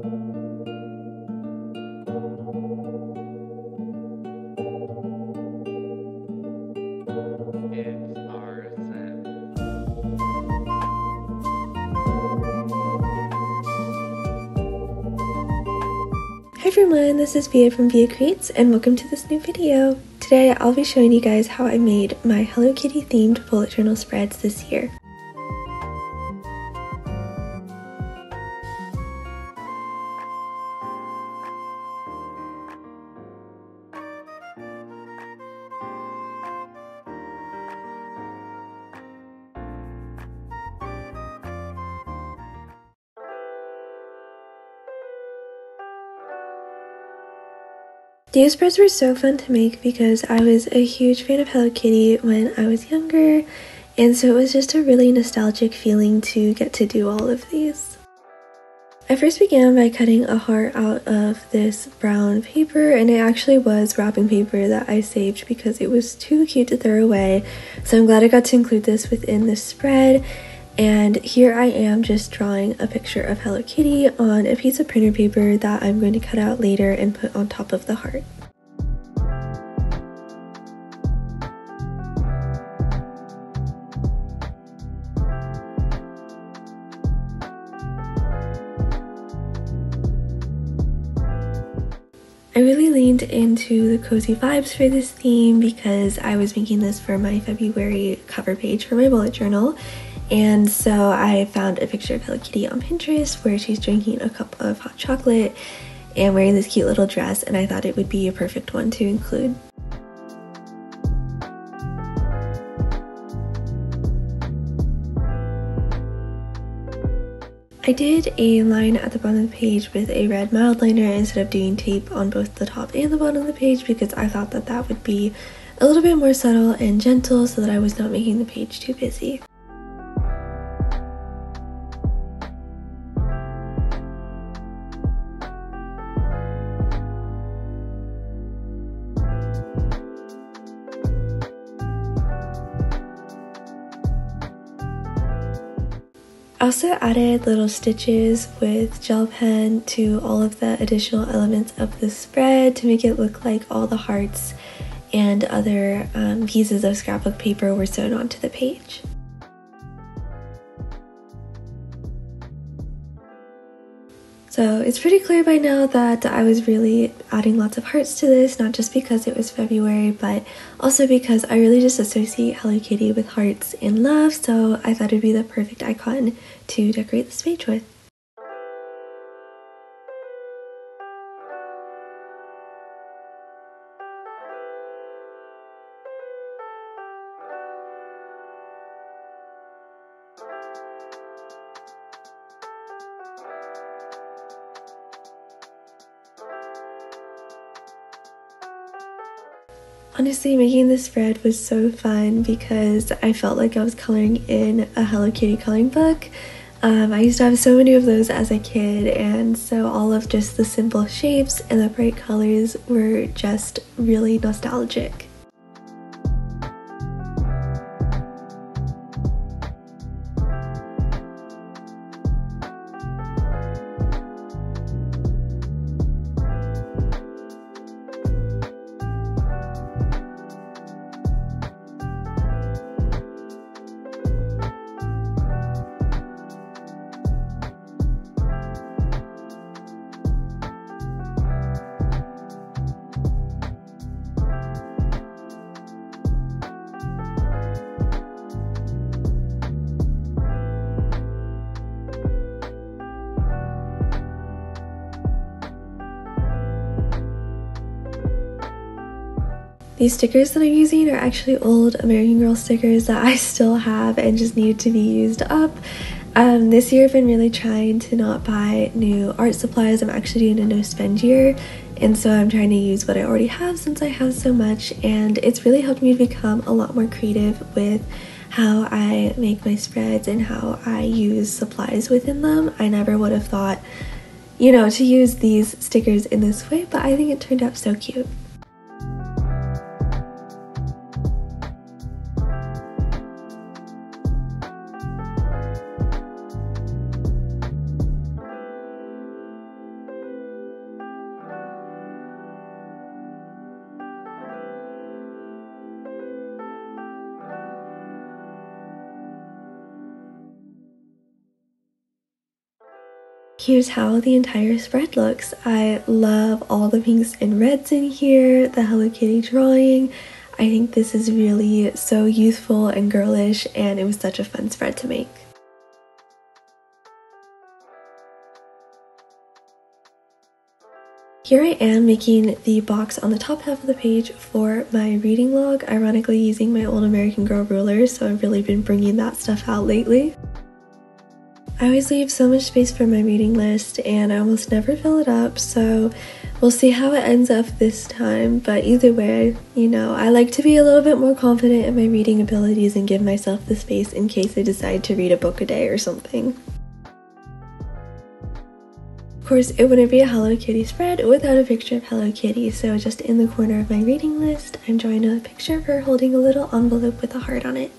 It's our scent. Hi everyone, this is Via from Via Creates and welcome to this new video. Today I'll be showing you guys how I made my Hello Kitty themed bullet journal spreads this year. These spreads were so fun to make because I was a huge fan of Hello Kitty when I was younger, and so it was just a really nostalgic feeling to get to do all of these. I first began by cutting a heart out of this brown paper, and it actually was wrapping paper that I saved because it was too cute to throw away, so I'm glad I got to include this within this spread. And here I am just drawing a picture of Hello Kitty on a piece of printer paper that I'm going to cut out later and put on top of the heart. I really leaned into the cozy vibes for this theme because I was making this for my February cover page for my bullet journal. And so I found a picture of Hello Kitty on Pinterest where she's drinking a cup of hot chocolate and wearing this cute little dress, and I thought it would be a perfect one to include. I did a line at the bottom of the page with a red mild liner instead of doing tape on both the top and the bottom of the page because I thought that that would be a little bit more subtle and gentle so that I was not making the page too busy. I also added little stitches with gel pen to all of the additional elements of the spread to make it look like all the hearts and other pieces of scrapbook paper were sewn onto the page. So it's pretty clear by now that I was really adding lots of hearts to this, not just because it was February, but also because I really just associate Hello Kitty with hearts and love, so I thought it'd be the perfect icon to decorate this page with. Honestly, making this spread was so fun because I felt like I was coloring in a Hello Kitty coloring book. I used to have so many of those as a kid, and so all of just the simple shapes and the bright colors were just really nostalgic. These stickers that I'm using are actually old American Girl stickers that I still have and just need to be used up. This year I've been really trying to not buy new art supplies. I'm actually doing a no spend year, and so I'm trying to use what I already have since I have so much, and it's really helped me become a lot more creative with how I make my spreads and how I use supplies within them. I never would have thought, you know, to use these stickers in this way, but I think it turned out so cute. Here's how the entire spread looks. I love all the pinks and reds in here, the Hello Kitty drawing. I think this is really so youthful and girlish, and it was such a fun spread to make. Here I am making the box on the top half of the page for my reading log, ironically using my old American Girl ruler, so I've really been bringing that stuff out lately. I always leave so much space for my reading list and I almost never fill it up, so we'll see how it ends up this time, but either way, you know, I like to be a little bit more confident in my reading abilities and give myself the space in case I decide to read a book a day or something. Of course, it wouldn't be a Hello Kitty spread without a picture of Hello Kitty, so just in the corner of my reading list, I'm drawing a picture of her holding a little envelope with a heart on it.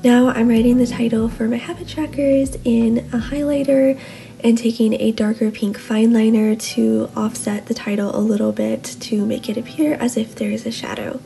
Now I'm writing the title for my habit trackers in a highlighter and taking a darker pink fine liner to offset the title a little bit to make it appear as if there is a shadow.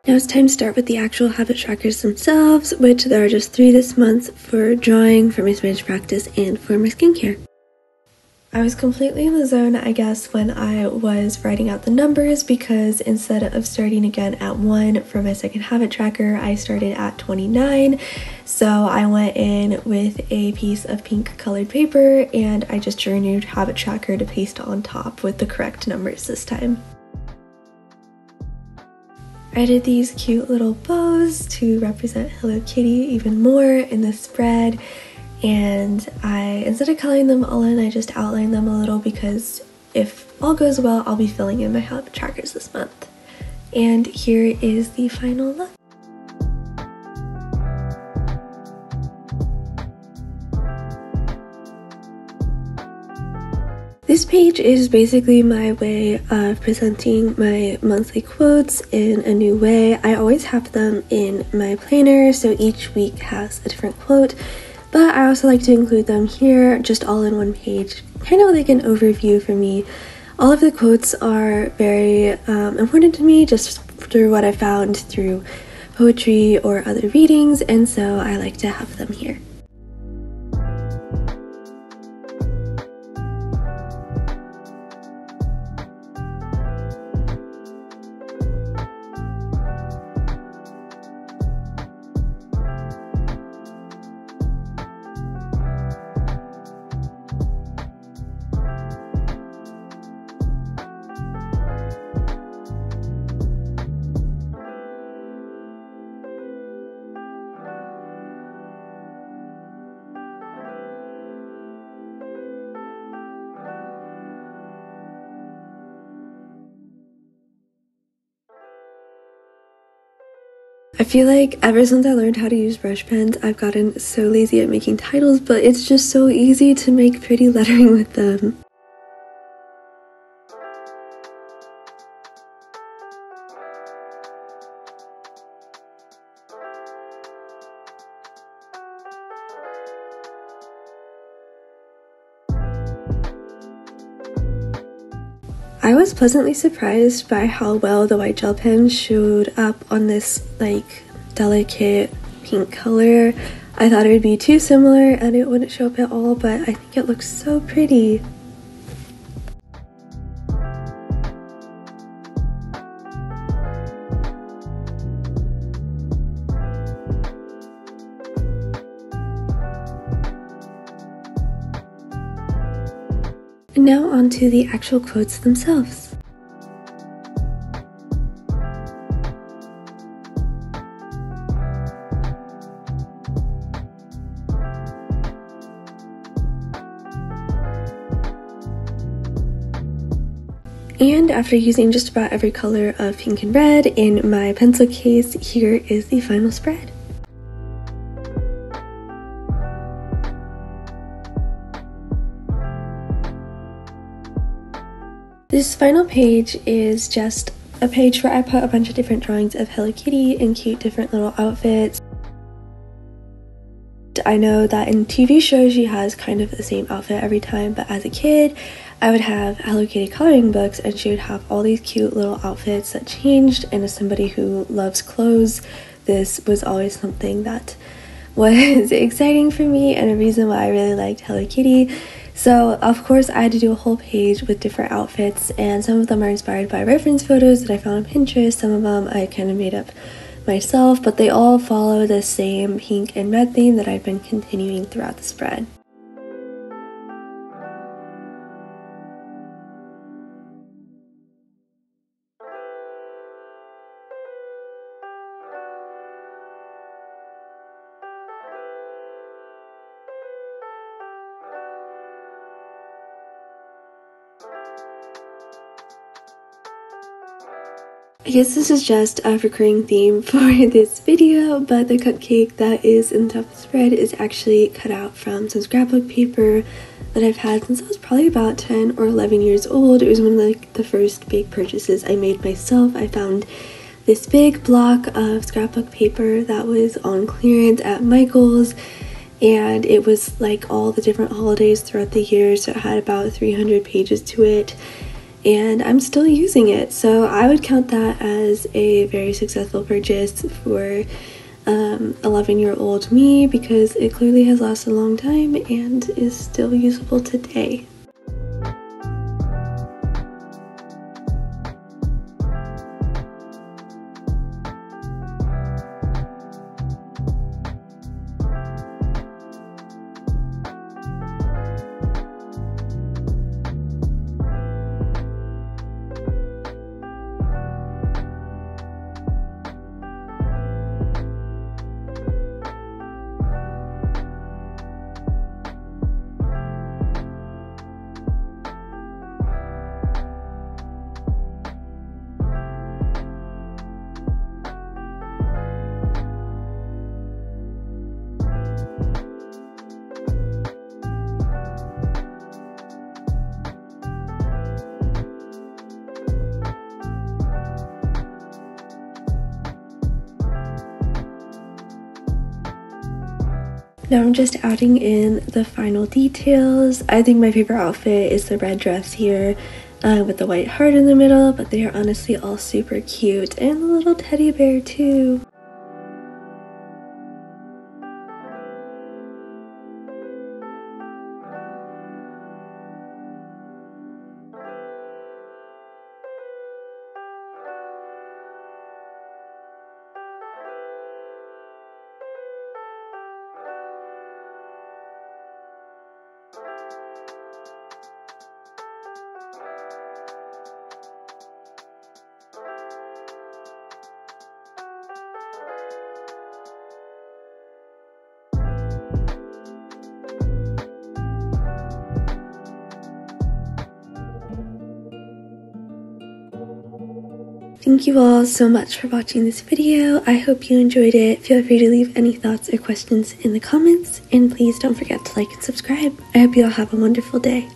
Now it's time to start with the actual habit trackers themselves, which there are just 3 this month for drawing, for my Spanish practice, and for my skincare. I was completely in the zone, I guess, when I was writing out the numbers because instead of starting again at 1 for my second habit tracker, I started at 29. So I went in with a piece of pink colored paper and I just drew a new habit tracker to paste on top with the correct numbers this time. I did these cute little bows to represent Hello Kitty even more in the spread, and instead of coloring them all in, I just outlined them a little because if all goes well, I'll be filling in my habit trackers this month. And here is the final look. This page is basically my way of presenting my monthly quotes in a new way. I always have them in my planner, so each week has a different quote, but I also like to include them here, just all in one page, kind of like an overview for me. All of the quotes are very important to me, just through what I found through poetry or other readings, and so I like to have them here. I feel like ever since I learned how to use brush pens, I've gotten so lazy at making titles, but it's just so easy to make pretty lettering with them. I was pleasantly surprised by how well the white gel pen showed up on this like delicate pink color. I thought it would be too similar and it wouldn't show up at all, but I think it looks so pretty. Now onto the actual quotes themselves. And after using just about every color of pink and red in my pencil case, here is the final spread. This final page is just a page where I put a bunch of different drawings of Hello Kitty and cute different little outfits. I know that in TV shows she has kind of the same outfit every time, but as a kid I would have Hello Kitty coloring books and she would have all these cute little outfits that changed, and as somebody who loves clothes, this was always something that was exciting for me and a reason why I really liked Hello Kitty. So of course I had to do a whole page with different outfits, and some of them are inspired by reference photos that I found on Pinterest, some of them I kind of made up myself, but they all follow the same pink and red theme that I've been continuing throughout the spread. I guess this is just a recurring theme for this video, but the cupcake that is in the top of the spread is actually cut out from some scrapbook paper that I've had since I was probably about 10 or 11 years old. It was one of the first big purchases I made myself. I found this big block of scrapbook paper that was on clearance at Michael's, and it was like all the different holidays throughout the year, so it had about 300 pages to it. And I'm still using it, so I would count that as a very successful purchase for 11-year-old me, because it clearly has lasted a long time and is still usable today. Now I'm just adding in the final details. I think my favorite outfit is the red dress here with the white heart in the middle, but they are honestly all super cute, and the little teddy bear too. Thank you all so much for watching this video. I hope you enjoyed it. Feel free to leave any thoughts or questions in the comments, and please don't forget to like and subscribe. I hope you all have a wonderful day.